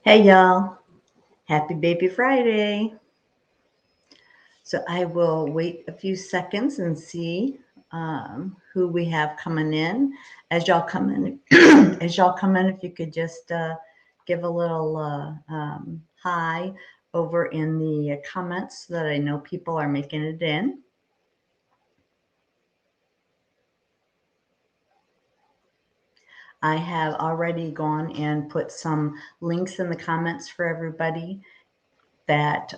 Hey y'all, happy baby Friday. So I will wait a few seconds and see who we have coming in. As y'all come in, if you could just give a little hi over in the comments so that I know people are making it in. I have already gone and put some links in the comments for everybody that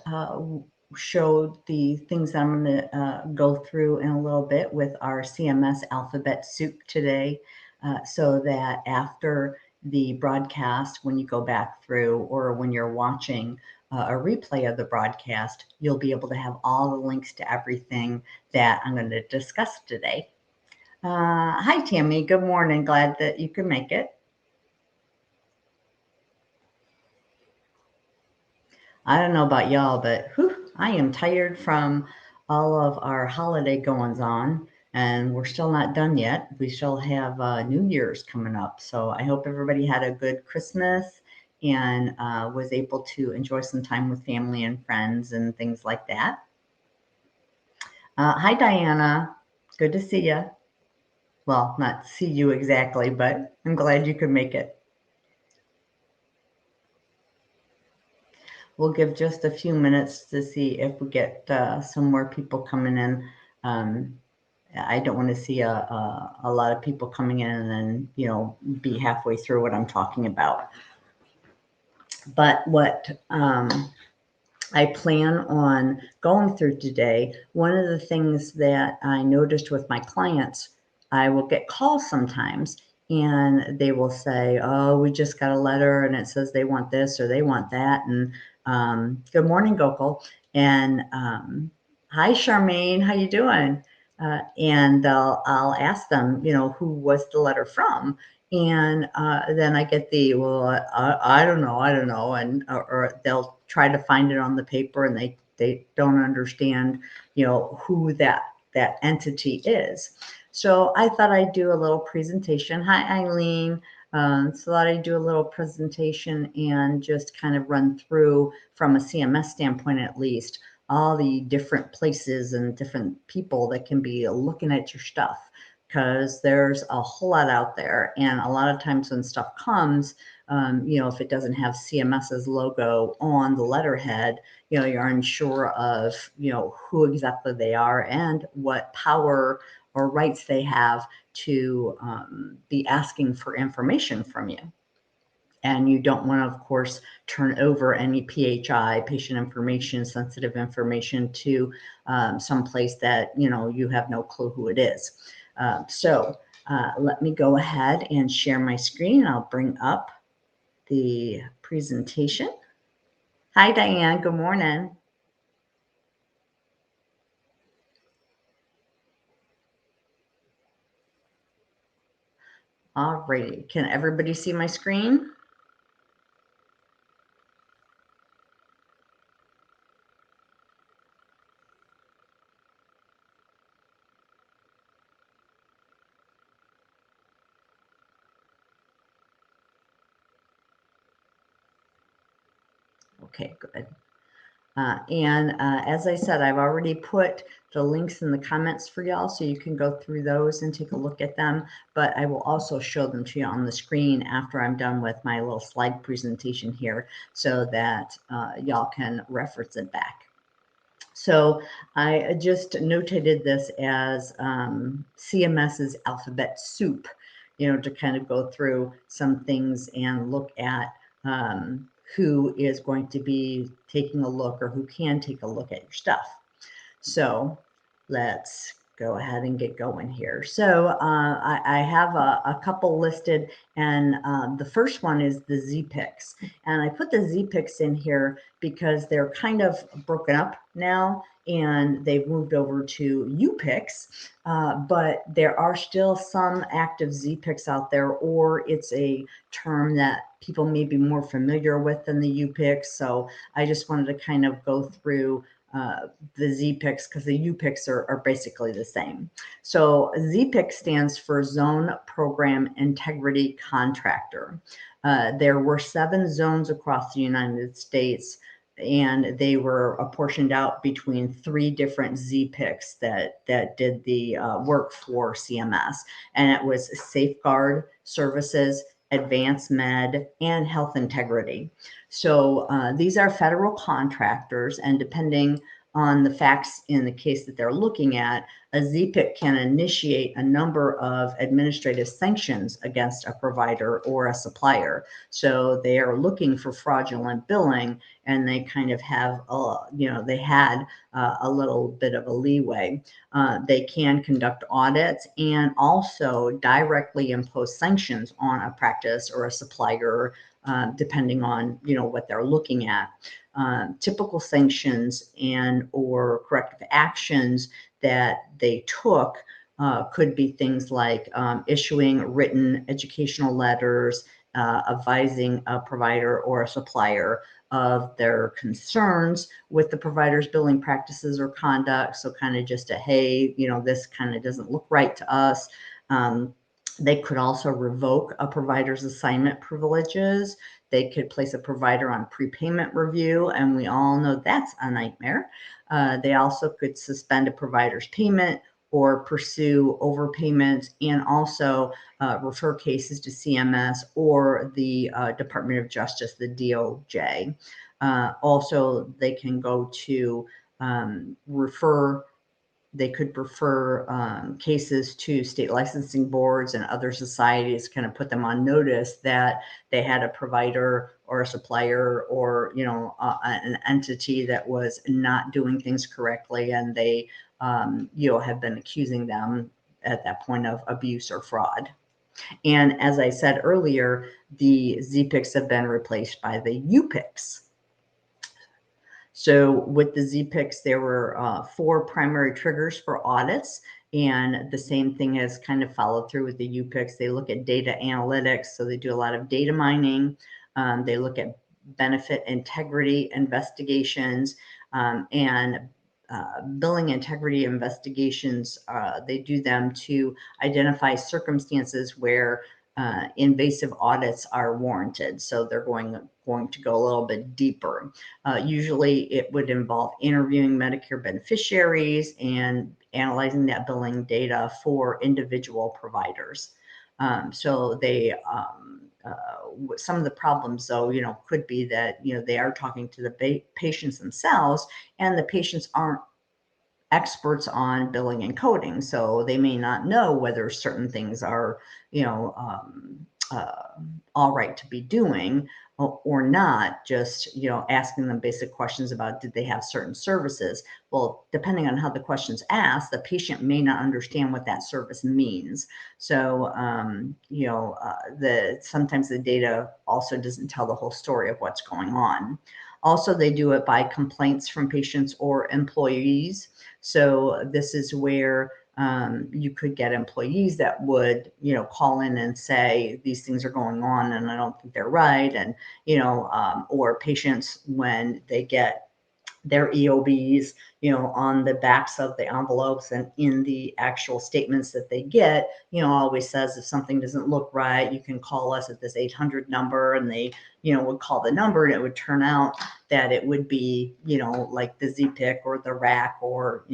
showed the things that I'm going to go through in a little bit with our CMS Alphabet Soup today, so that after the broadcast, when you go back through or when you're watching a replay of the broadcast, you'll be able to have all the links to everything that I'm going to discuss today. Hi, Tammy. Good morning. Glad that you could make it. I don't know about y'all, but whew, I am tired from all of our holiday goings on, and we're still not done yet. We still have New Year's coming up. So I hope everybody had a good Christmas and was able to enjoy some time with family and friends and things like that. Hi, Diana. Good to see you. Well, not see you exactly, but I'm glad you could make it. We'll give just a few minutes to see if we get some more people coming in. I don't want to see a lot of people coming in and then, be halfway through what I'm talking about. But what I plan on going through today, one of the things that I noticed with my clients, I will get calls sometimes and they will say, oh, we just got a letter and it says they want this or they want that. And good morning, Gokul. And hi, Charmaine, how you doing? And I'll ask them, who was the letter from? And then I get well, I don't know, and or they'll try to find it on the paper, and they don't understand, who that entity is. So I thought I'd do a little presentation. Hi, Eileen. So that I do a little presentation and just kind of run through from a CMS standpoint, at least, all the different places and different people that can be looking at your stuff, because there's a whole lot out there. And a lot of times when stuff comes, if it doesn't have CMS's logo on the letterhead, you're unsure of, who exactly they are and what power or rights they have to be asking for information from you. And you don't want to, of course, turn over any PHI, patient information, sensitive information to someplace that, you have no clue who it is. So let me go ahead and share my screen. I'll bring up the presentation. Hi, Diane. Good morning. All righty. Can everybody see my screen? Okay, good. And as I said, I've already put the links in the comments for y'all, so you can go through those and take a look at them. But I will also show them to you on the screen after I'm done with my little slide presentation here, so that y'all can reference it back. So I just notated this as CMS's Alphabet Soup, to kind of go through some things and look at who is going to be taking a look or who can take a look at your stuff. So let's go ahead and get going here. So I have a couple listed, and the first one is the Zpics. And I put the Zpics in here because they're kind of broken up now, and they've moved over to UPICs, but there are still some active Zpics out there, or it's a term that people may be more familiar with than the UPICs. So I just wanted to kind of go through the Zpics, because the UPICs are basically the same. So Zpic stands for Zone Program Integrity Contractor. There were 7 zones across the United States, and they were apportioned out between 3 different Zpics that did the work for CMS. And it was Safeguard Services, Advanced Med, and Health Integrity. So these are federal contractors, and depending on the facts in the case that they're looking at, a Zpic can initiate a number of administrative sanctions against a provider or a supplier. So they are looking for fraudulent billing, and they kind of have, they had a little bit of a leeway. They can conduct audits and also directly impose sanctions on a practice or a supplier, depending on, what they're looking at. Typical sanctions and or corrective actions that they took could be things like issuing written educational letters, advising a provider or a supplier of their concerns with the provider's billing practices or conduct. So kind of just a, hey, this kind of doesn't look right to us. They could also revoke a provider's assignment privileges. They could place a provider on prepayment review, and we all know that's a nightmare. They also could suspend a provider's payment or pursue overpayment, and also refer cases to CMS or the Department of Justice, the DOJ. Also, they can go to they could refer cases to state licensing boards and other societies, kind of put them on notice that they had a provider or a supplier or, an entity that was not doing things correctly, and they, have been accusing them at that point of abuse or fraud. And as I said earlier, the Zpics have been replaced by the UPICs. So with the Zpics, there were 4 primary triggers for audits, and the same thing has kind of followed through with the UPICs. They look at data analytics, so they do a lot of data mining. They look at benefit integrity investigations, and billing integrity investigations. They do them to identify circumstances where invasive audits are warranted. So they're going to go a little bit deeper. Usually it would involve interviewing Medicare beneficiaries and analyzing that billing data for individual providers. So they, some of the problems though, could be that, they are talking to the patients themselves, and the patients aren't experts on billing and coding. So they may not know whether certain things are, all right to be doing or not, just, asking them basic questions about did they have certain services. Well, depending on how the question's asked, the patient may not understand what that service means. So, sometimes the data also doesn't tell the whole story of what's going on. Also, they do it by complaints from patients or employees. So this is where you could get employees that would, call in and say, these things are going on and I don't think they're right. And, or patients when they get their EOBs, on the backs of the envelopes and in the actual statements that they get, always says if something doesn't look right, you can call us at this 800 number, and they, would call the number, and it would turn out that it would be, like the Zpic or the RAC or,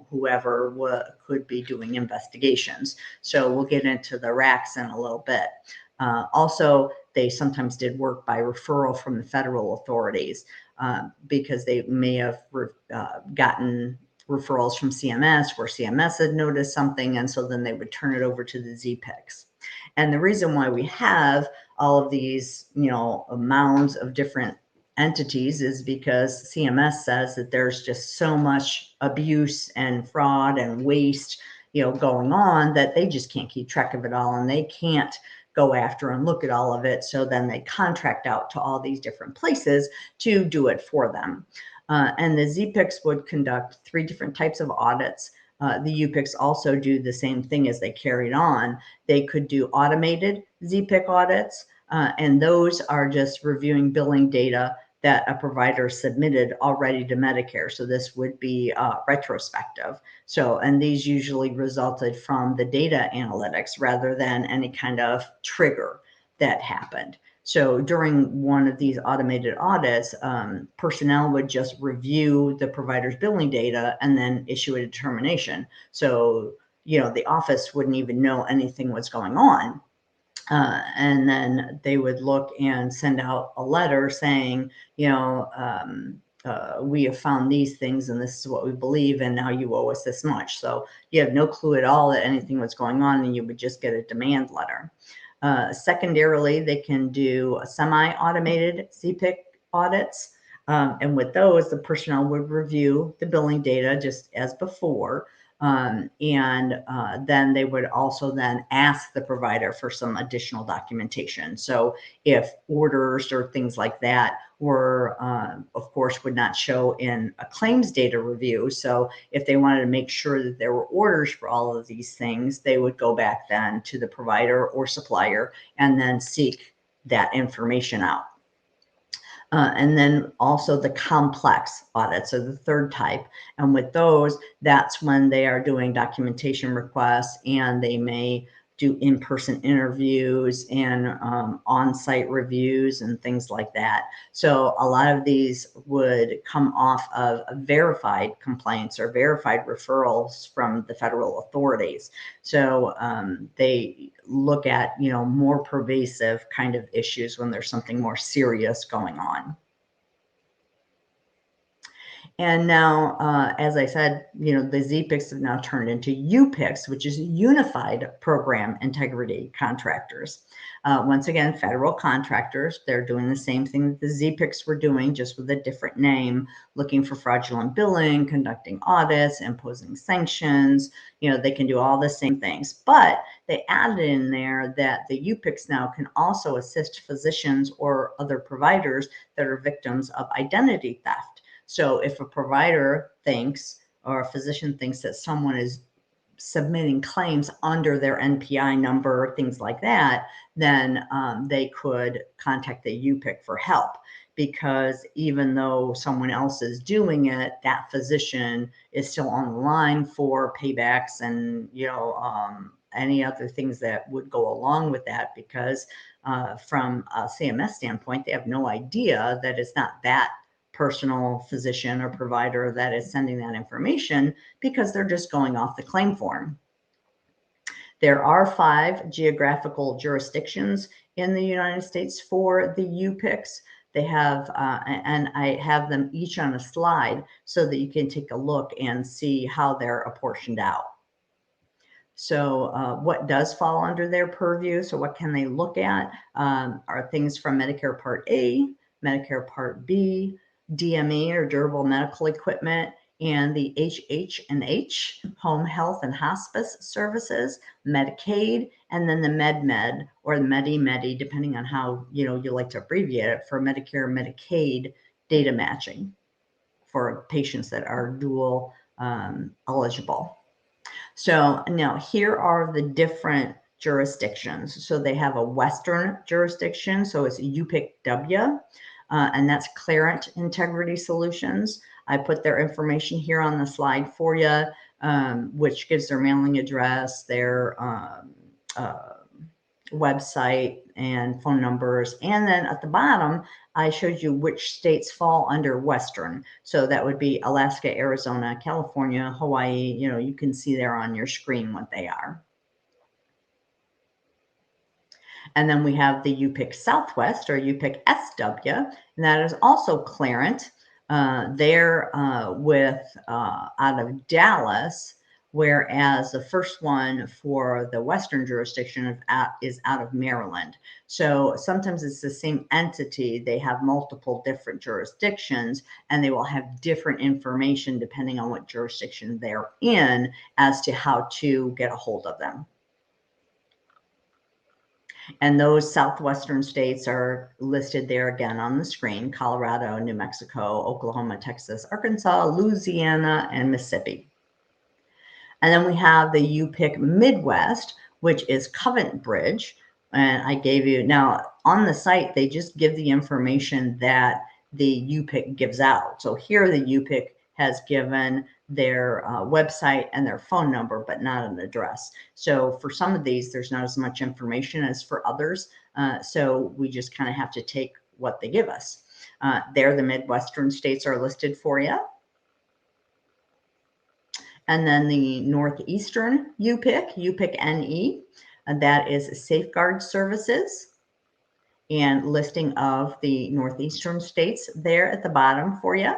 whoever could be doing investigations. So we'll get into the RACs in a little bit. Also, they sometimes did work by referral from the federal authorities, because they may have gotten referrals from CMS where CMS had noticed something, and so then they would turn it over to the Zpics. And the reason why we have all of these, mounds of different entities is because CMS says that there's just so much abuse and fraud and waste, going on, that they just can't keep track of it all, and they can't go after and look at all of it. So then they contract out to all these different places to do it for them. And the Zpics would conduct 3 different types of audits. The UPICs also do the same thing as they carried on. They could do automated Zpic audits, and those are just reviewing billing data that a provider submitted already to Medicare. So this would be retrospective. So, and these usually resulted from the data analytics rather than any kind of trigger that happened. So during one of these automated audits, personnel would just review the provider's billing data and then issue a determination. So, the office wouldn't even know anything was going on. And then they would look and send out a letter saying, we have found these things and this is what we believe, and now you owe us this much. So you have no clue at all that anything was going on, and you would just get a demand letter. Secondarily, they can do semi-automated Zpic audits. And with those, the personnel would review the billing data just as before. And then they would also then ask the provider for some additional documentation. So if orders or things like that were, of course, would not show in a claims data review. So if they wanted to make sure that there were orders for all of these things, they would go back then to the provider or supplier and then seek that information out. And then also the complex audits are the third type. And with those, that's when they are doing documentation requests, and they may do in-person interviews and on-site reviews and things like that. So a lot of these would come off of verified complaints or verified referrals from the federal authorities. So they look at, more pervasive kind of issues when there's something more serious going on. And now, as I said, the Zpics have now turned into UPICs, which is Unified Program Integrity Contractors. Once again, federal contractors, they're doing the same thing that the Zpics were doing, just with a different name, looking for fraudulent billing, conducting audits, imposing sanctions. They can do all the same things, but they added in there that the UPICs now can also assist physicians or other providers that are victims of identity theft. So if a provider thinks, or a physician thinks, that someone is submitting claims under their NPI number, things like that, then they could contact the UPIC for help. Because even though someone else is doing it, that physician is still on the line for paybacks and, any other things that would go along with that, because from a CMS standpoint, they have no idea that it's not that personal physician or provider that is sending that information, because they're just going off the claim form. There are 5 geographical jurisdictions in the United States for the UPICs. They have, and I have them each on a slide so that you can take a look and see how they're apportioned out. So what does fall under their purview? So what can they look at? Are things from Medicare Part A, Medicare Part B, DME or durable medical equipment, and the HH&H, home health and hospice services, Medicaid, and then the MedMed or the Medi, depending on how you like to abbreviate it, for Medicare and Medicaid data matching for patients that are dual eligible. So now here are the different jurisdictions. So they have a Western jurisdiction, so it's UPIC-W. And that's Clarent Integrity Solutions. I put their information here on the slide for you, which gives their mailing address, their website and phone numbers. And then at the bottom, I showed you which states fall under Western. So that would be Alaska, Arizona, California, Hawaii. You can see there on your screen what they are. And then we have the UPIC Southwest, or UPIC SW, and that is also Clarent. They're with out of Dallas, whereas the first one for the Western jurisdiction is out of Maryland. So sometimes it's the same entity. They have multiple different jurisdictions, and they will have different information depending on what jurisdiction they're in as to how to get a hold of them. And those southwestern states are listed there again on the screen: Colorado, New Mexico, Oklahoma, Texas, Arkansas, Louisiana, and Mississippi. And then we have the UPIC Midwest, which is Covent Bridge. And I gave you, now on the site, they just give the information that the UPIC gives out. So here the UPIC has given their website and their phone number, but not an address. So for some of these, there's not as much information as for others. So we just kind of have to take what they give us. There, the Midwestern states are listed for you. And then the Northeastern UPIC, UPIC NE, and that is Safeguard Services, and listing of the Northeastern states there at the bottom for you.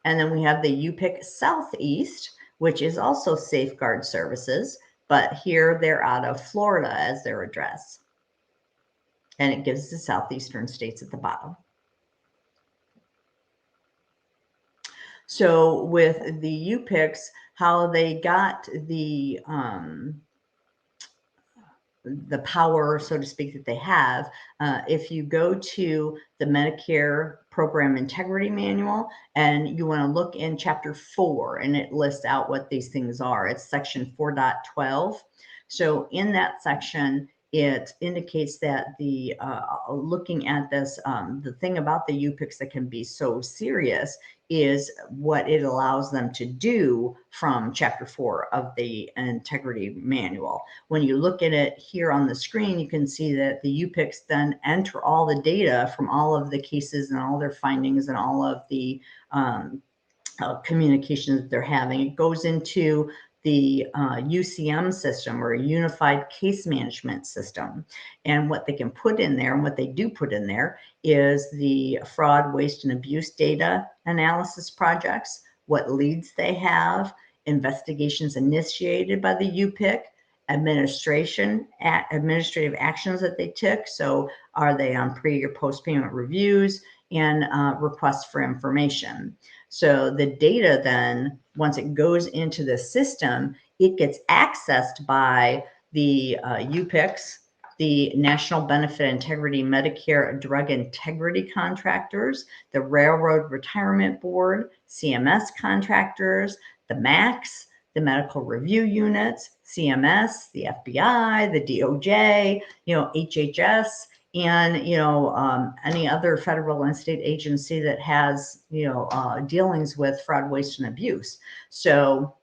And then we have the UPIC Southeast, which is also Safeguard Services, but here they're out of Florida as their address. And it gives the Southeastern states at the bottom. So with the UPICs, how they got the power, so to speak, that they have, if you go to the Medicare Program Integrity Manual and you want to look in Chapter 4, and it lists out what these things are. It's section 4.12. So in that section, it indicates that the looking at this, the thing about the UPICs that can be so serious is what it allows them to do from Chapter 4 of the Integrity Manual. When you look at it here on the screen, you can see that the UPICs then enter all the data from all of the cases and all their findings and all of the communications that they're having. It goes into the UCM system, or a Unified Case Management System. And what they can put in there, and what they do put in there, is the fraud, waste, and abuse data analysis projects, what leads they have, investigations initiated by the UPIC, administrative actions that they took. So are they on pre or post payment reviews, and requests for information. So the data then, once it goes into the system, it gets accessed by the UPICs, the National Benefit Integrity Medicare Drug Integrity Contractors, the Railroad Retirement Board, CMS contractors, the MACs, the Medical Review Units, CMS, the FBI, the DOJ, HHS, and any other federal and state agency that has dealings with fraud, waste, and abuse. So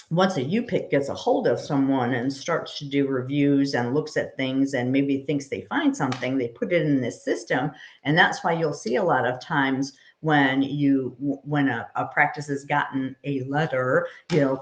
once a UPIC gets a hold of someone and starts to do reviews and looks at things and maybe thinks they find something, they put it in this system. And that's why you'll see a lot of times when a practice has gotten a letter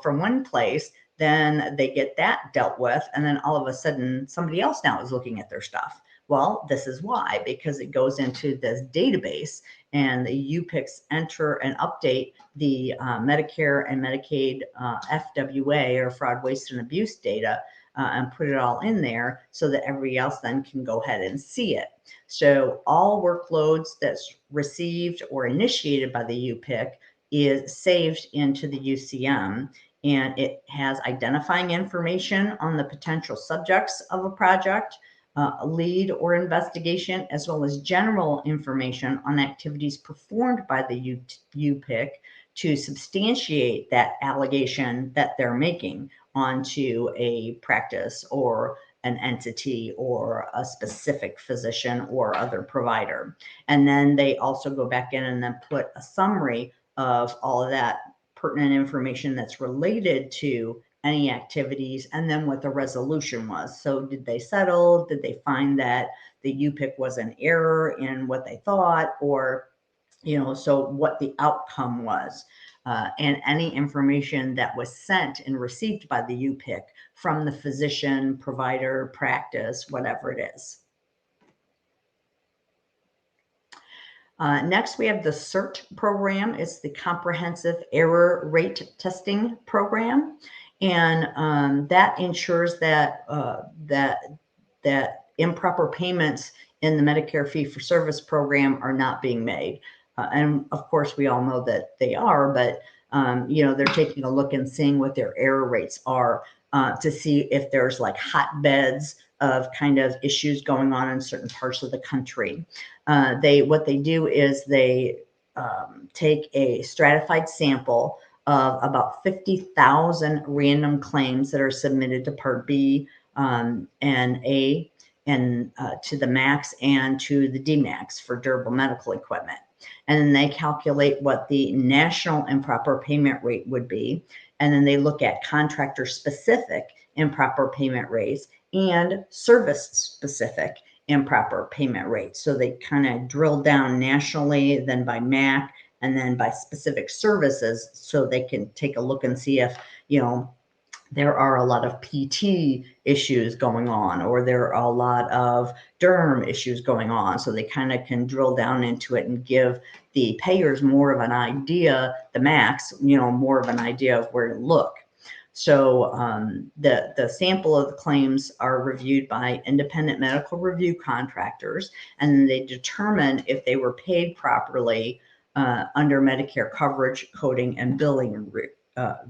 from one place, then they get that dealt with, and then all of a sudden somebody else now is looking at their stuff. Well, this is why, because it goes into this database, and the UPICs enter and update the Medicare and Medicaid FWA, or fraud, waste, and abuse data, and put it all in there so that everybody else then can go ahead and see it. So all workloads that's received or initiated by the UPIC is saved into the UCM, and it has identifying information on the potential subjects of a project, lead or investigation, as well as general information on activities performed by the UPIC to substantiate that allegation that they're making onto a practice or an entity or a specific physician or other provider. And then they also go back in and then put a summary of all of that pertinent information that's related to any activities, and then what the resolution was. So did they settle? Did they find that the UPIC was an error in what they thought? Or, so what the outcome was. And any information that was sent and received by the UPIC from the physician, provider, practice, whatever it is. Next, we have the CERT program. It's the Comprehensive Error Rate Testing Program. And that ensures that that improper payments in the Medicare fee-for-service program are not being made. And of course, we all know that they are, but they're taking a look and seeing what their error rates are to see if there's like hotbeds of kind of issues going on in certain parts of the country. What they do is they take a stratified sample of about 50,000 random claims that are submitted to Part B and A, and to the max and to the DMAX for durable medical equipment. And then they calculate what the national improper payment rate would be. And then they look at contractor specific improper payment rates and service specific improper payment rates. So they kind of drill down nationally, then by MAC, and then by specific services, so they can take a look and see if, there are a lot of PT issues going on, or there are a lot of derm issues going on. So they kind of can drill down into it and give the payers more of an idea, the max, more of an idea of where to look. So the sample of the claims are reviewed by independent medical review contractors, and they determine if they were paid properly under Medicare coverage, coding, and billing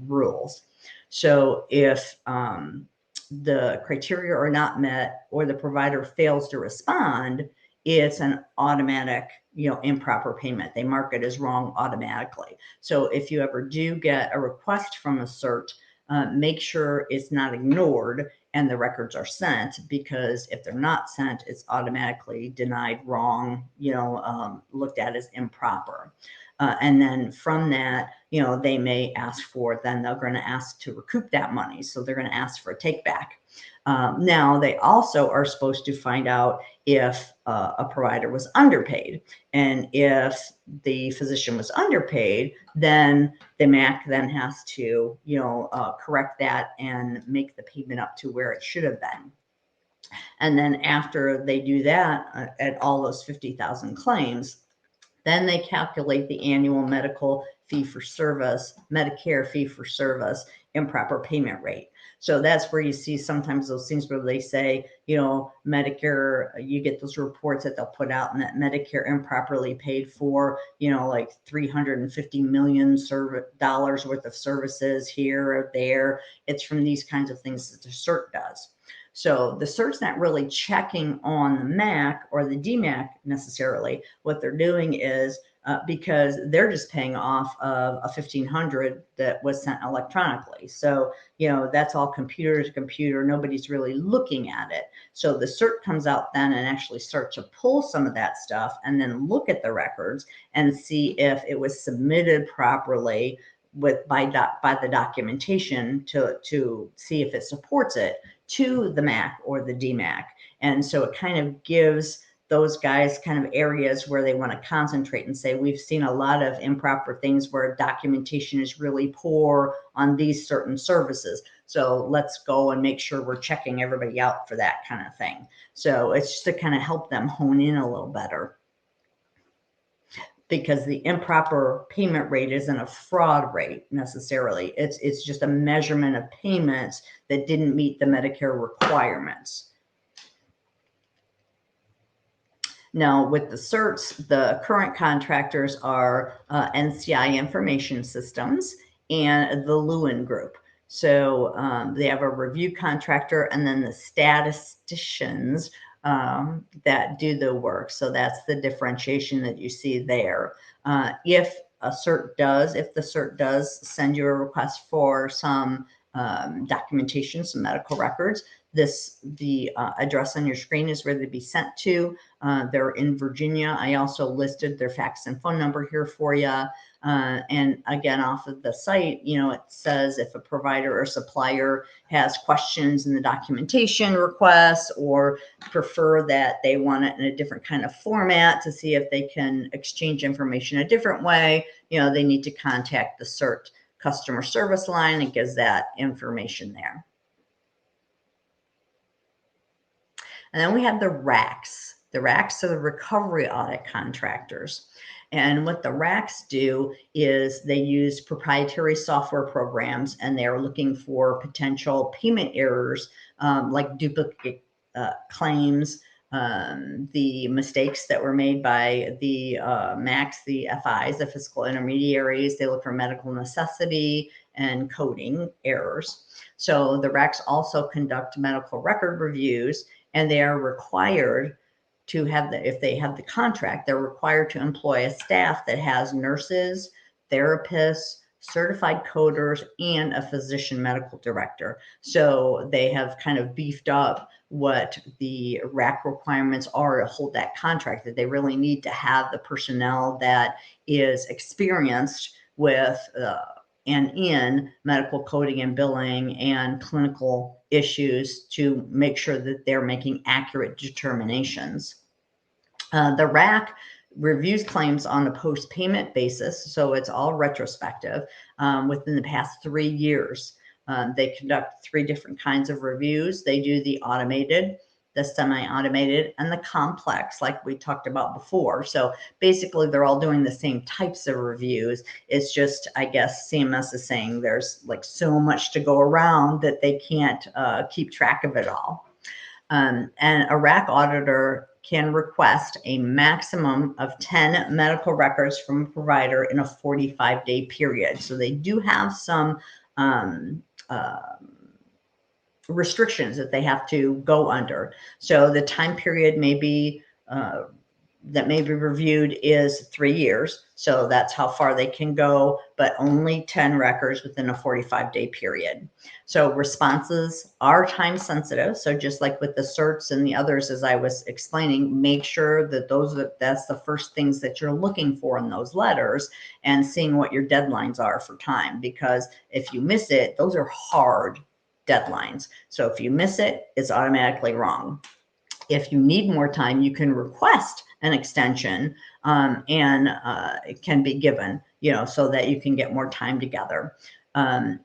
rules. So if the criteria are not met or the provider fails to respond, it's an automatic, improper payment. They mark it as wrong automatically. So if you ever do get a request from a cert, make sure it's not ignored and the records are sent, because if they're not sent, it's automatically denied wrong, looked at as improper. And then from that, they may ask for, then they're going to ask to recoup that money. So they're going to ask for a take back. Now, they also are supposed to find out if a provider was underpaid. And if the physician was underpaid, then the MAC then has to, correct that and make the payment up to where it should have been. And then after they do that, at all those 50,000 claims, then they calculate the annual medical fee for service, Medicare fee for service, improper payment rate. So that's where you see sometimes those things where they say, Medicare, you get those reports that they'll put out, and that Medicare improperly paid for, like $350 million dollars worth of services here or there. It's from these kinds of things that the cert does. So the cert's not really checking on the MAC or the DMAC necessarily. What they're doing is because they're just paying off of a 1,500 that was sent electronically. So, that's all computer to computer. Nobody's really looking at it. So the cert comes out then and actually starts to pull some of that stuff and then look at the records and see if it was submitted properly by the documentation to see if it supports it to the MAC or the DMAC. And so it kind of gives those guys kind of areas where they want to concentrate and say, we've seen a lot of improper things where documentation is really poor on these certain services. So let's go and make sure we're checking everybody out for that kind of thing. So it's just to kind of help them hone in a little better, because the improper payment rate isn't a fraud rate necessarily. It's just a measurement of payments that didn't meet the Medicare requirements. Now, with the certs, the current contractors are NCI Information Systems and the Lewin Group. So they have a review contractor and then the statisticians that do the work. So that's the differentiation that you see there. If the cert does send you a request for some documentation, some medical records, the address on your screen is where they'd be sent to. They're in Virginia. I also listed their fax and phone number here for you. And again, off of the site, it says if a provider or supplier has questions in the documentation requests or prefer that they want it in a different kind of format to see if they can exchange information a different way, they need to contact the CERT customer service line. It gives that information there. And then we have the RACs. The RACs are the recovery audit contractors. And what the RACs do is they use proprietary software programs, and they're looking for potential payment errors like duplicate claims, the mistakes that were made by the MACs, the FIs, the fiscal intermediaries. They look for medical necessity and coding errors. So the RACs also conduct medical record reviews, and they are required to have if they have the contract, they're required to employ a staff that has nurses, therapists, certified coders, and a physician medical director. So they have kind of beefed up what the RAC requirements are to hold that contract, that they really need to have the personnel that is experienced with and in medical coding and billing and clinical issues to make sure that they're making accurate determinations. The RAC reviews claims on a post-payment basis, so it's all retrospective within the past 3 years. They conduct 3 different kinds of reviews. They do the automated, the semi-automated, and the complex, like we talked about before. So basically, they're all doing the same types of reviews. It's just, I guess, CMS is saying there's like so much to go around that they can't keep track of it all. And a RAC auditor can request a maximum of 10 medical records from a provider in a 45-day period. So they do have some restrictions that they have to go under. So the time period may be that may be reviewed is 3 years. So that's how far they can go, but only 10 records within a 45-day period. So responses are time sensitive. So just like with the certs and the others, as I was explaining, make sure that that's the first things that you're looking for in those letters and seeing what your deadlines are for time, because if you miss it, those are hard deadlines. So if you miss it, it's automatically wrong. If you need more time, you can request an extension and it can be given, so that you can get more time together.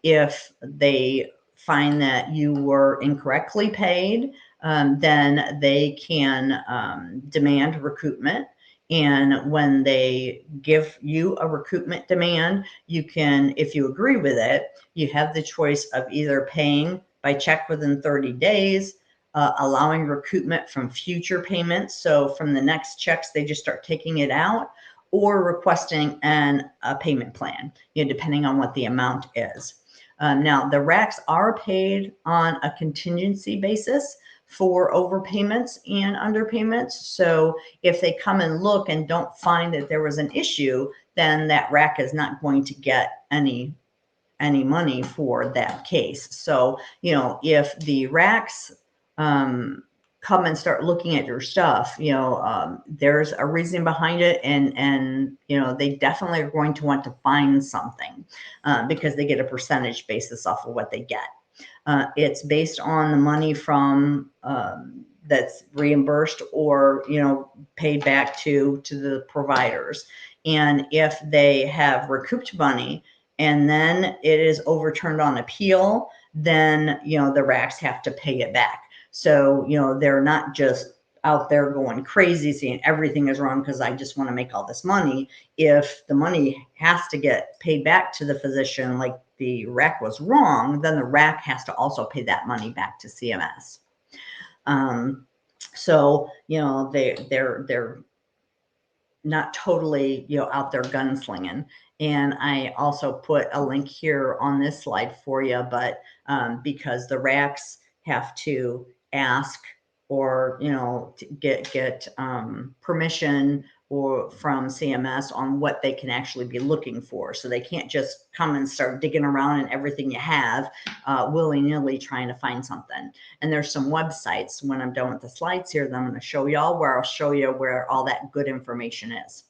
If they find that you were incorrectly paid, then they can demand recoupment. And when they give you a recoupment demand, you can, if you agree with it, you have the choice of either paying by check within 30 days, allowing recoupment from future payments. So from the next checks, they just start taking it out, or requesting a payment plan, depending on what the amount is. Now, the RACs are paid on a contingency basis for overpayments and underpayments. So if they come and look and don't find that there was an issue, then that RAC is not going to get any money for that case. So, if the RACs come and start looking at your stuff, there's a reason behind it, and they definitely are going to want to find something because they get a percentage basis off of what they get. It's based on the money from that's reimbursed or paid back to the providers. And if they have recouped money and then it is overturned on appeal, then the RACs have to pay it back. So they're not just out there going crazy saying everything is wrong because I just want to make all this money. If the money has to get paid back to the physician, like the RAC was wrong, then the RAC has to also pay that money back to CMS. So they're not totally out there gunslinging. And I also put a link here on this slide for you, but because the RACs have to ask or to get permission or from CMS on what they can actually be looking for. So they can't just come and start digging around in everything you have willy-nilly trying to find something. And there's some websites when I'm done with the slides here that I'm going to show y'all, where I'll show you where all that good information is.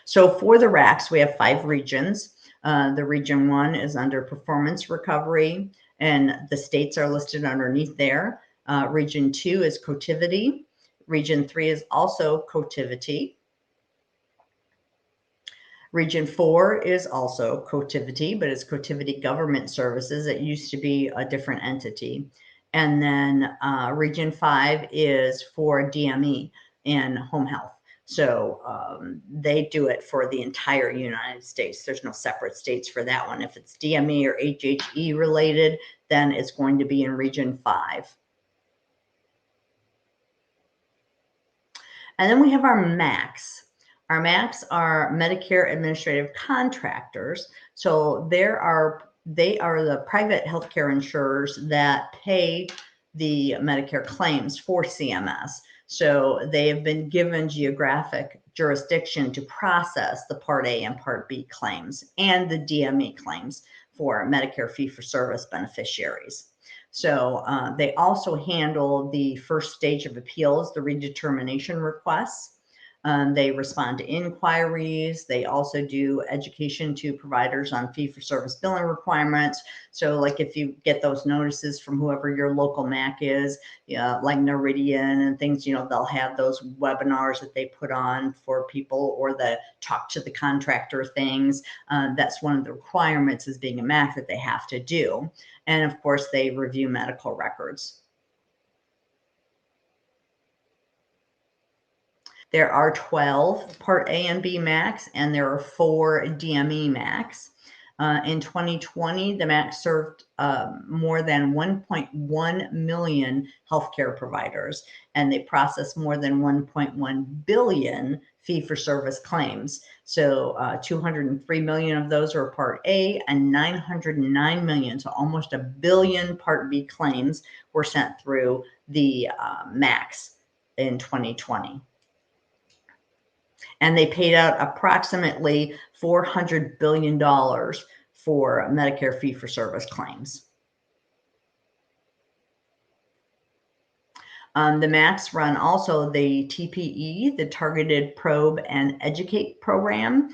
So for the RACs, we have 5 regions. The region 1 is under performance recovery, and the states are listed underneath there. Region 2 is cotivity. Region 3 is also cotivity. Region 4 is also cotivity, but it's cotivity government services. It used to be a different entity. And then Region 5 is for DME and home health. So they do it for the entire United States. There's no separate states for that one. If it's DME or HHE related, then it's going to be in Region 5. And then we have our MACs. Our MACs are Medicare Administrative Contractors. So they are the private healthcare insurers that pay the Medicare claims for CMS. So they have been given geographic jurisdiction to process the Part A and Part B claims and the DME claims for Medicare fee-for-service beneficiaries. So they also handle the first stage of appeals, the redetermination requests. They respond to inquiries. They also do education to providers on fee-for-service billing requirements. So like if you get those notices from whoever your local MAC is, like Noridian and things, they'll have those webinars that they put on for people, or the talk to the contractor things. That's one of the requirements as being a MAC that they have to do. And of course, they review medical records. There are 12 Part A and B MACs, and there are 4 DME MACs. In 2020, the MAC served more than 1.1 million healthcare providers, and they processed more than 1.1 billion fee-for-service claims. So 203 million of those are Part A, and 909 million, so almost a billion Part B claims were sent through the MACs in 2020. And they paid out approximately $400 billion for Medicare fee-for-service claims. The MACs run also the TPE, the Targeted Probe and Educate program.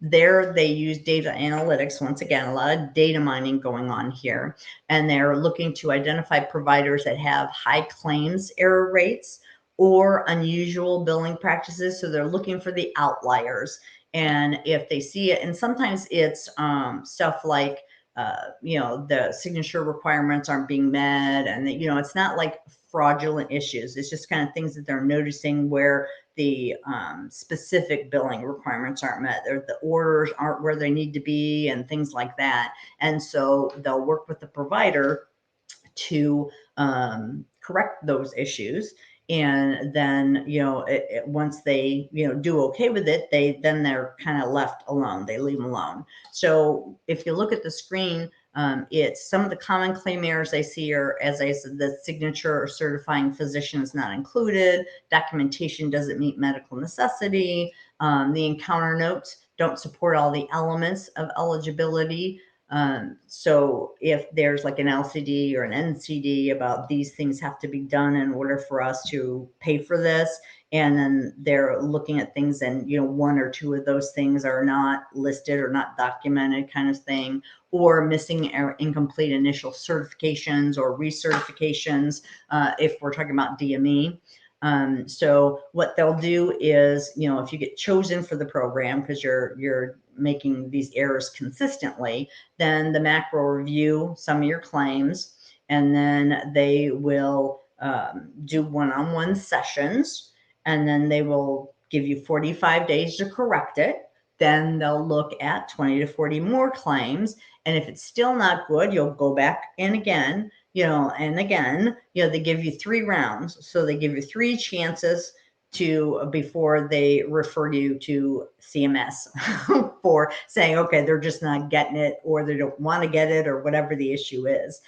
There they use data analytics. Once again, a lot of data mining going on here. And they're looking to identify providers that have high claims error rates or unusual billing practices. So they're looking for the outliers. And if they see it, and sometimes it's stuff like, the signature requirements aren't being met, and it's not like fraudulent issues. It's just kind of things that they're noticing where the specific billing requirements aren't met, or the orders aren't where they need to be, and things like that. And so they'll work with the provider to correct those issues. And then, once they, do okay with it, they're kind of left alone. They leave them alone. So if you look at the screen, it's some of the common claim errors I see are, as I said, the signature or certifying physician is not included. Documentation doesn't meet medical necessity. The encounter notes don't support all the elements of eligibility. So if there's like an LCD or an NCD about these things have to be done in order for us to pay for this, and then they're looking at things and, 1 or 2 of those things are not listed or not documented, kind of thing, or missing or incomplete initial certifications or recertifications, if we're talking about DME. So what they'll do is, if you get chosen for the program because you're making these errors consistently, then the MAC will review some of your claims, and then they will do one-on-one sessions, and then they will give you 45 days to correct it. Then they'll look at 20 to 40 more claims, and if it's still not good, you'll go back in again, and again, they give you 3 rounds. So they give you 3 chances before they refer you to CMS for saying, okay, they're just not getting it, or they don't want to get it, or whatever the issue is.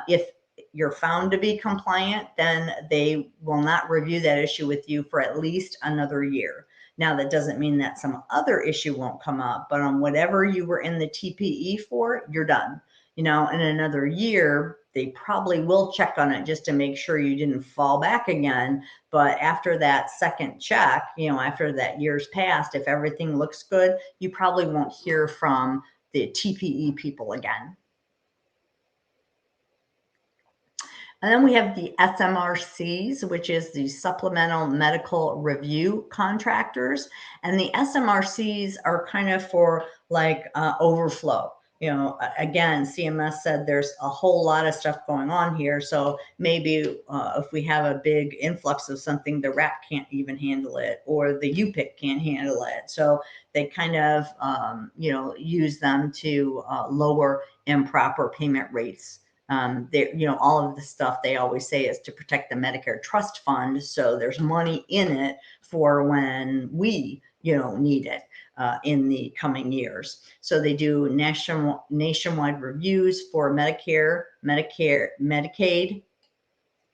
If you're found to be compliant, then they will not review that issue with you for at least another year. Now, that doesn't mean that some other issue won't come up, but on whatever you were in the TPE for, you're done. In another year, they probably will check on it just to make sure you didn't fall back again. But after that second check, after that year's passed, if everything looks good, you probably won't hear from the TPE people again. And then we have the SMRCs, which is the Supplemental Medical Review Contractors. And the SMRCs are kind of for like overflow. Again, CMS said there's a whole lot of stuff going on here. So maybe if we have a big influx of something, the RAC can't even handle it, or the UPIC can't handle it. So they kind of, use them to lower improper payment rates. All of the stuff they always say is to protect the Medicare Trust Fund. So there's money in it for when we, need it in the coming years. So they do nationwide reviews for Medicare, Medicaid,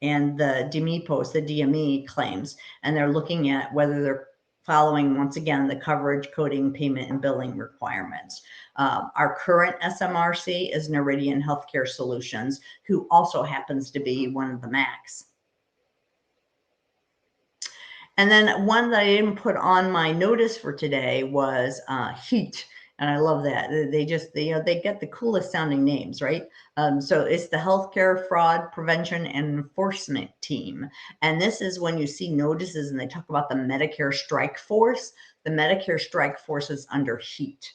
and the DME claims. And they're looking at whether they're following, once again, the coverage, coding, payment, and billing requirements. Our current SMRC is Noridian Healthcare Solutions, who also happens to be one of the MACs. And then one that I didn't put on my notice for today was HEAT. And I love that. They just, they get the coolest sounding names, right? So it's the Healthcare Fraud Prevention and Enforcement Team. And this is when you see notices and they talk about the Medicare Strike Force. The Medicare Strike Force is under HEAT.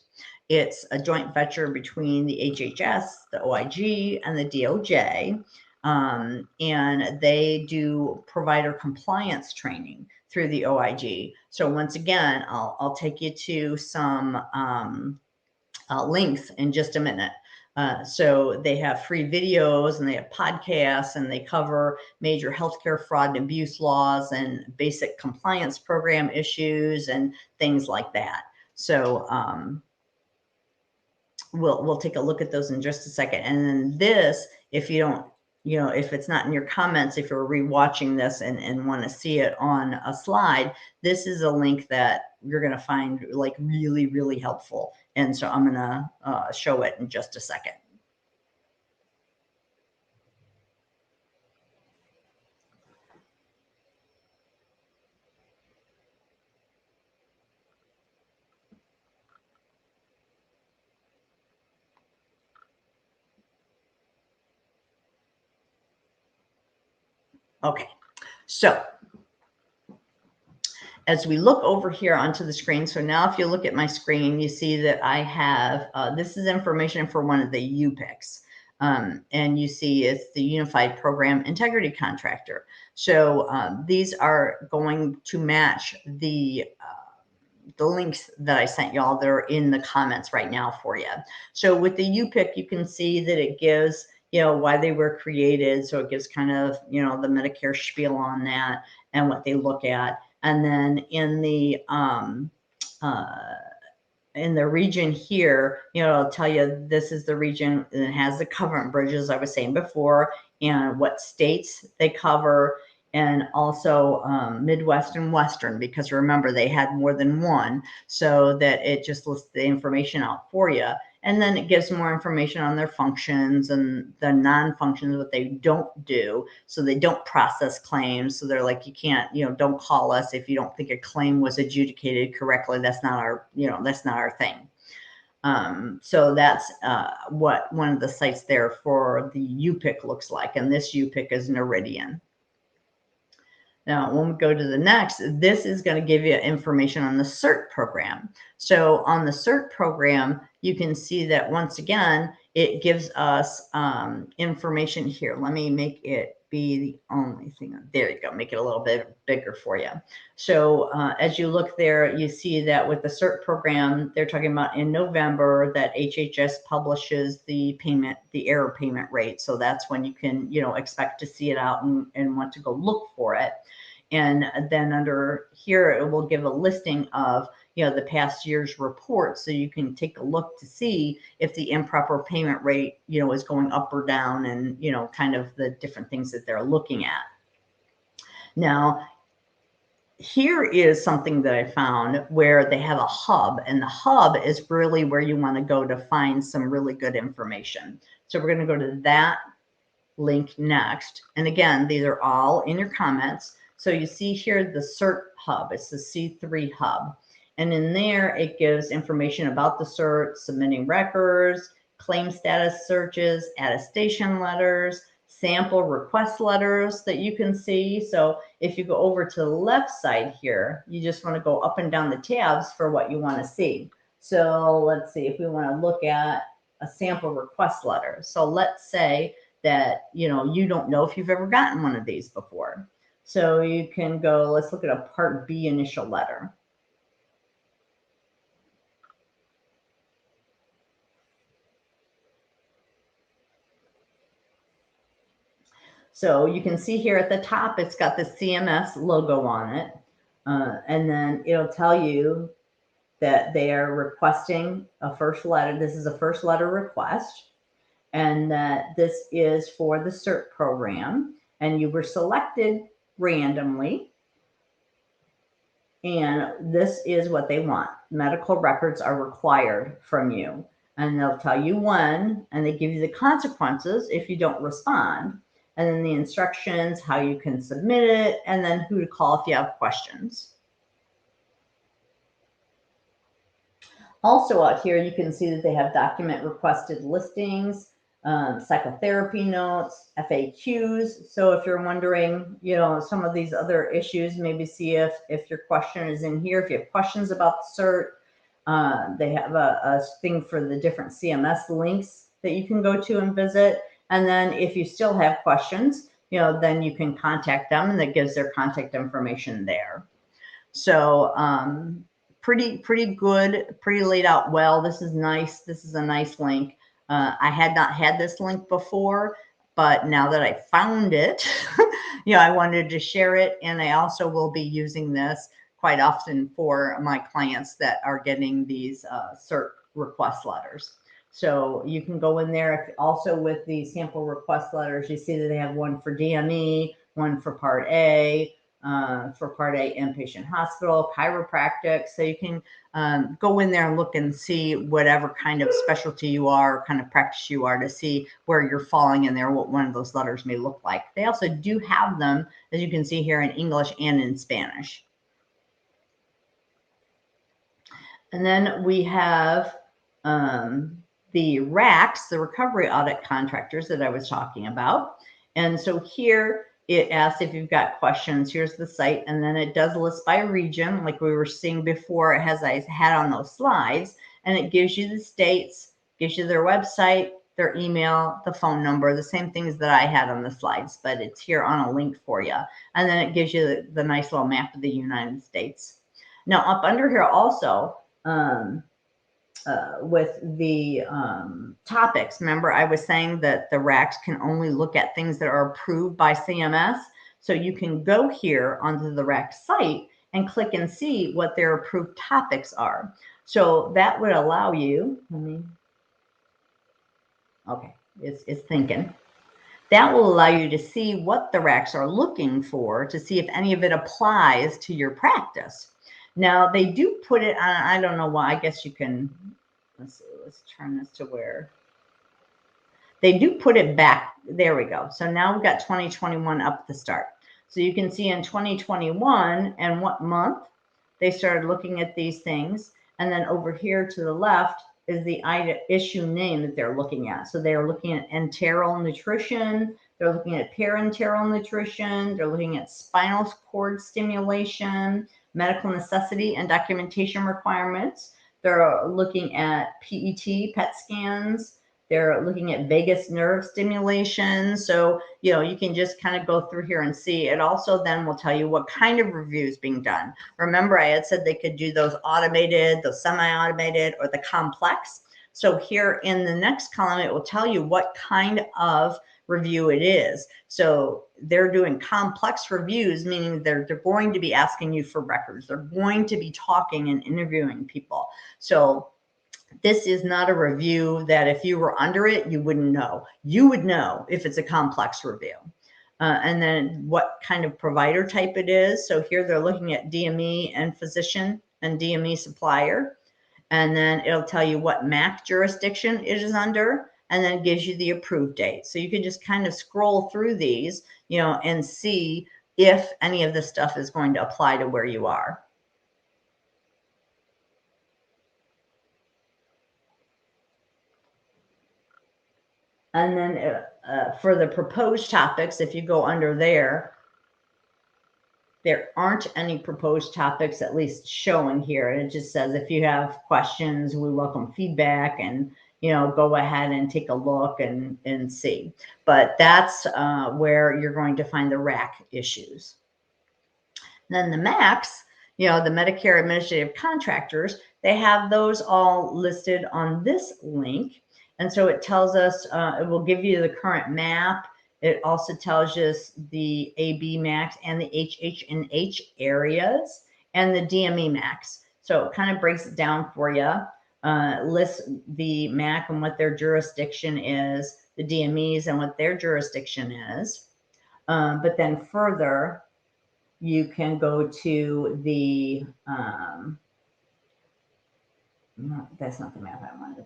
It's a joint venture between the HHS, the OIG, and the DOJ. And they do provider compliance training through the OIG. So once again, I'll take you to some links in just a minute. So they have free videos and they have podcasts and they cover major healthcare fraud and abuse laws and basic compliance program issues and things like that. So we'll take a look at those in just a second. And then this, if you don't, if it's not in your comments, if you're rewatching this and want to see it on a slide, this is a link that you're going to find like really, really helpful. And so I'm going to show it in just a second. Okay, so as we look over here onto the screen, so now if you look at my screen, you see that I have, this is information for one of the UPICs. And you see it's the Unified Program Integrity Contractor. So these are going to match the links that I sent y'all that are in the comments right now for you. So with the UPIC, you can see that it gives, why they were created. So it gives kind of, the Medicare spiel on that and what they look at. And then in the region here, it'll tell you this is the region and it has the covenant bridges I was saying before and what states they cover, and also Midwest and Western, because remember they had more than one, so that it just lists the information out for you. And then it gives more information on their functions and the non-functions, what they don't do. So they don't process claims. So they're like, you can't, don't call us if you don't think a claim was adjudicated correctly. That's not our, that's not our thing. So that's what one of the sites there for the UPIC looks like. And this UPIC is Noridian. Now, when we go to the next, this is going to give you information on the Cert program. So on the Cert program, you can see that once again, it gives us information here. Let me make it be the only thing. There you go. Make it a little bit bigger for you. So as you look there, you see that with the Cert program, they're talking about in November that HHS publishes the payment, the error payment rate. So that's when you can, expect to see it out and want to go look for it. And then under here, it will give a listing of, the past year's report. So you can take a look to see if the improper payment rate, is going up or down and, kind of the different things that they're looking at. Now, here is something that I found where they have a hub, and the hub is really where you want to go to find some really good information. So we're going to go to that link next. And again, these are all in your comments. So you see here the Cert Hub, it's the C3 Hub. And in there, it gives information about the cert, submitting records, claim status searches, attestation letters, sample request letters that you can see. So if you go over to the left side here, you just want to go up and down the tabs for what you want to see. So let's see if we want to look at a sample request letter. So let's say that, you don't know if you've ever gotten one of these before. So you can go, let's look at a Part B initial letter. So you can see here at the top, it's got the CMS logo on it. And then it'll tell you that they are requesting a first letter. This is a first letter request. And that this is for the CERT program. And you were selected randomly. And this is what they want. Medical records are required from you. And they'll tell you when, and they give you the consequences if you don't respond. And then the instructions, how you can submit it, and then who to call if you have questions. Also out here, you can see that they have document requested listings, psychotherapy notes, FAQs. So if you're wondering, you know, some of these other issues, maybe see if your question is in here. If you have questions about the cert, they have a thing for the different CMS links that you can go to and visit. And then if you still have questions, you know, then you can contact them, and that gives their contact information there. So pretty good, pretty laid out well. This is nice. This is a nice link. I had not had this link before, but now that I found it, you know, I wanted to share it. And I also will be using this quite often for my clients that are getting these cert request letters. So you can go in there. Also with the sample request letters, you see that they have one for DME, one for Part A, for Part A, inpatient hospital, chiropractic. So you can go in there and look and see whatever kind of specialty you are, kind of practice you are, to see where you're falling in there, what one of those letters may look like. They also do have them, as you can see here, in English and in Spanish. And then we have the RACs, the recovery audit contractors that I was talking about. And so here it asks if you've got questions. Here's the site, and then it does list by region, like we were seeing before, as I had on those slides, and it gives you the states, gives you their website, their email, the phone number, the same things that I had on the slides, but it's here on a link for you. And then it gives you the nice little map of the United States. Now up under here also, with the topics. Remember, I was saying that the RACs can only look at things that are approved by CMS. So you can go here onto the RAC site and click and see what their approved topics are. So that would allow you, okay, it's thinking. That will allow you to see what the RACs are looking for, to see if any of it applies to your practice. Now, they do put it on, I don't know why, I guess you can, let's see, let's turn this to where. They do put it back, there we go. So now we've got 2021 up at the start. So you can see in 2021 and what month they started looking at these things. And then over here to the left is the issue name that they're looking at. So they're looking at enteral nutrition, they're looking at parenteral nutrition, they're looking at spinal cord stimulation, medical necessity and documentation requirements. They're looking at PET scans. They're looking at vagus nerve stimulation. So, you know, you can just kind of go through here and see. It also then will tell you what kind of review is being done. Remember, I had said they could do those automated, those semi-automated, or the complex. So here in the next column, it will tell you what kind of review it is. So they're doing complex reviews, meaning they're going to be asking you for records. They're going to be talking and interviewing people. So this is not a review that if you were under it, you wouldn't know. You would know if it's a complex review. And then what kind of provider type it is. So here they're looking at DME and physician and DME supplier. And then it'll tell you what MAC jurisdiction it is under, and then it gives you the approved date. So you can just kind of scroll through these, you know, and see if any of this stuff is going to apply to where you are. And then for the proposed topics, if you go under there aren't any proposed topics, at least showing here. It just says, if you have questions, we welcome feedback, and, you know, go ahead and take a look and see. But that's where you're going to find the RAC issues. Then the MACs, you know, the Medicare Administrative Contractors, they have those all listed on this link. And so it tells us, it will give you the current map. It also tells us the AB max and the HH and H areas and the DME max. So it kind of breaks it down for you, lists the MAC and what their jurisdiction is, the DMEs and what their jurisdiction is. But then further, you can go to the, no, that's not the map I wanted.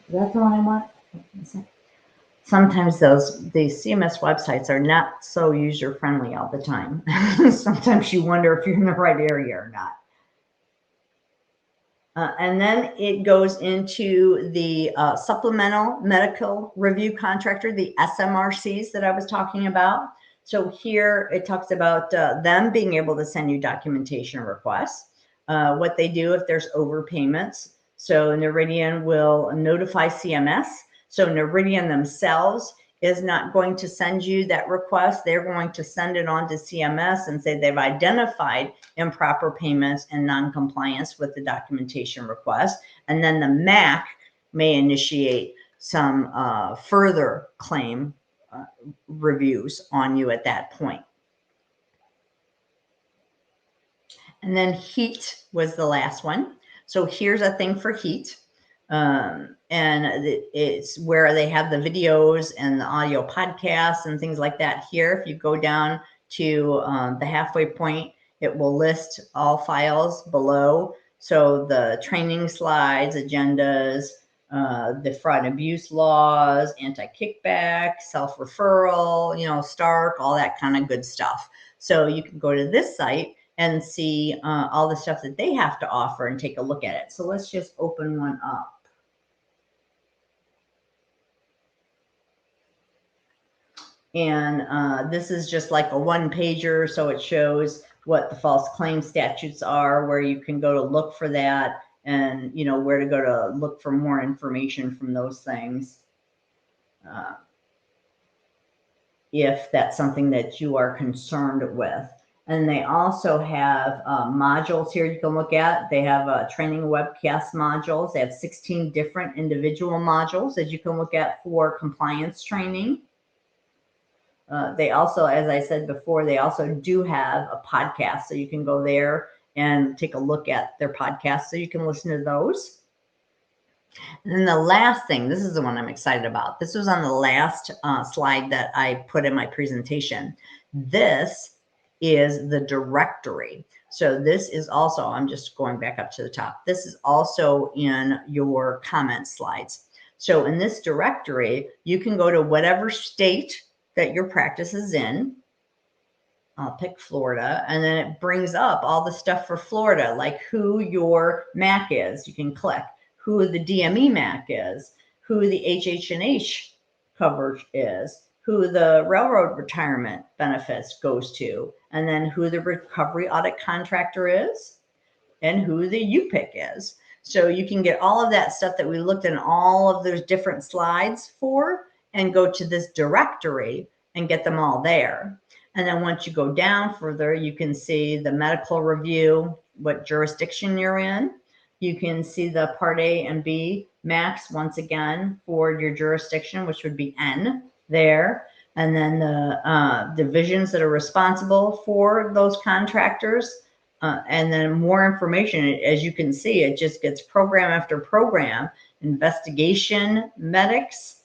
Is that the one I want? Sometimes the CMS websites are not so user-friendly all the time. Sometimes you wonder if you're in the right area or not. And then it goes into the Supplemental Medical Review Contractor, the SMRCs that I was talking about. So here it talks about them being able to send you documentation requests, what they do if there's overpayments. So Noridian will notify CMS. So Noridian themselves is not going to send you that request. They're going to send it on to CMS and say they've identified improper payments and non-compliance with the documentation request. And then the MAC may initiate some further claim reviews on you at that point. And then HEAT was the last one. So here's a thing for HEAT. And it's where they have the videos and the audio podcasts and things like that here. If you go down to the halfway point, it will list all files below. So the training slides, agendas, the fraud and abuse laws, anti-kickback, self-referral, you know, Stark, all that kind of good stuff. So you can go to this site and see all the stuff that they have to offer and take a look at it. So let's just open one up. And this is just like a one pager. So it shows what the false claim statutes are, where you can go to look for that, and you know where to go to look for more information from those things. If that's something that you are concerned with. And they also have modules here you can look at. They have training webcast modules. They have 16 different individual modules that you can look at for compliance training. They also, as I said before, they also do have a podcast. So you can go there and take a look at their podcast so you can listen to those. And then the last thing, this is the one I'm excited about. This was on the last slide that I put in my presentation. This is the directory. So this is also, I'm just going back up to the top. This is also in your comment slides. So in this directory, you can go to whatever state that your practice is in. I'll pick Florida, and then it brings up all the stuff for Florida, like who your MAC is. You can click who the DME MAC is, who the HH&H coverage is, who the railroad retirement benefits goes to, and then who the recovery audit contractor is, and who the UPIC is. So you can get all of that stuff that we looked in all of those different slides for, and go to this directory and get them all there. And then once you go down further, you can see the medical review, what jurisdiction you're in. You can see the Part A and B MACs once again for your jurisdiction, which would be N there. And then the divisions that are responsible for those contractors. And then more information. As you can see, it just gets program after program. Investigation medics,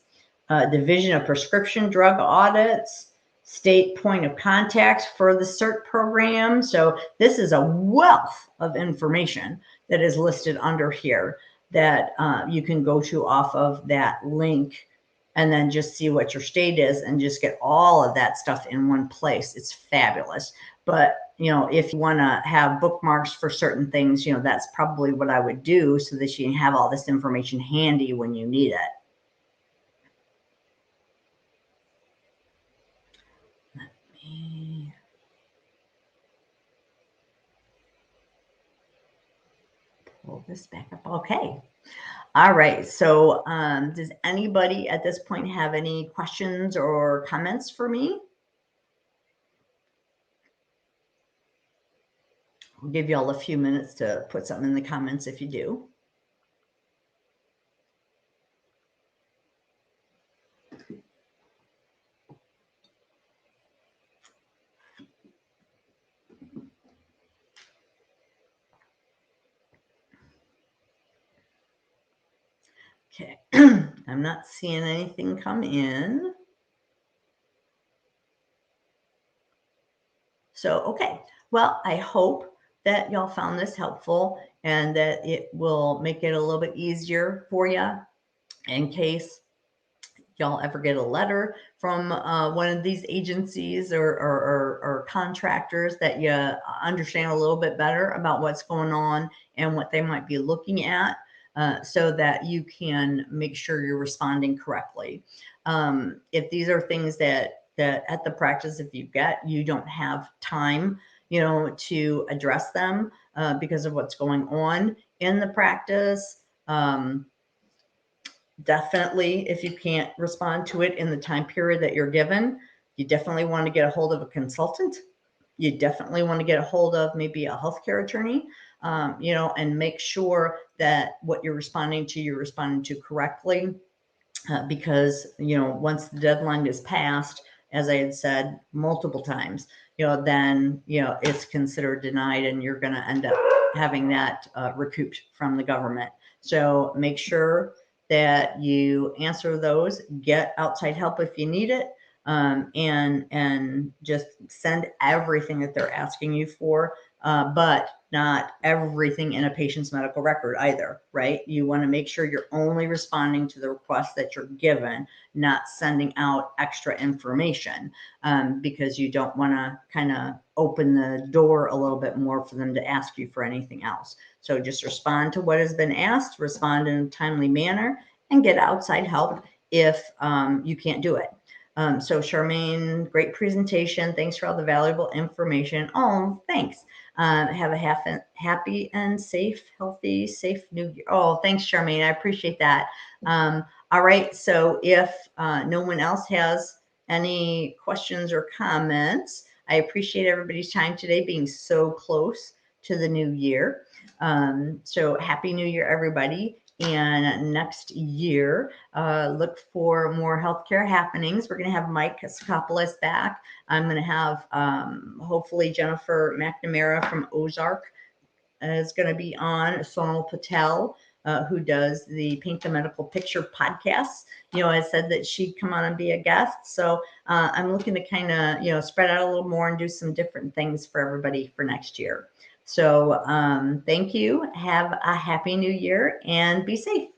division of prescription drug audits, state point of contact for the CERT program. So this is a wealth of information that is listed under here that you can go to off of that link, and then just see what your state is and just get all of that stuff in one place. It's fabulous. But, you know, if you want to have bookmarks for certain things, you know, that's probably what I would do so that you can have all this information handy when you need it. Pull this back up. Okay. All right. So does anybody at this point have any questions or comments for me? I'll give you all a few minutes to put something in the comments if you do. Okay, I'm not seeing anything come in. So, okay. Well, I hope that y'all found this helpful and that it will make it a little bit easier for you in case y'all ever get a letter from one of these agencies or contractors, that you understand a little bit better about what's going on and what they might be looking at, so that you can make sure you're responding correctly. If these are things that at the practice, if you don't have time, to address them because of what's going on in the practice, definitely, if you can't respond to it in the time period that you're given, you definitely want to get a hold of a consultant. You definitely want to get a hold of maybe a healthcare attorney, and make sure that what you're responding to correctly. Because, once the deadline is passed, as I had said multiple times, then, it's considered denied and you're going to end up having that recouped from the government. So make sure that you answer those, get outside help if you need it, and just send everything that they're asking you for, but not everything in a patient's medical record either, right? You want to make sure you're only responding to the requests that you're given, not sending out extra information, because you don't want to kind of open the door a little bit more for them to ask you for anything else. So just respond to what has been asked, respond in a timely manner, and get outside help if you can't do it. So Charmaine, great presentation. Thanks for all the valuable information. Oh, thanks. Have a happy and safe new year. Oh, thanks, Charmaine. I appreciate that. All right. So if no one else has any questions or comments, I appreciate everybody's time today, being so close to the new year. So happy new year, everybody. And next year, look for more healthcare happenings. We're going to have Mike Skopoulos back. I'm going to have hopefully Jennifer McNamara from Ozark is going to be on. Sonal Patel, who does the Paint the Medical Picture podcast. I said that she'd come on and be a guest. So I'm looking to kind of, spread out a little more and do some different things for everybody for next year. So thank you. Have a happy new year and be safe.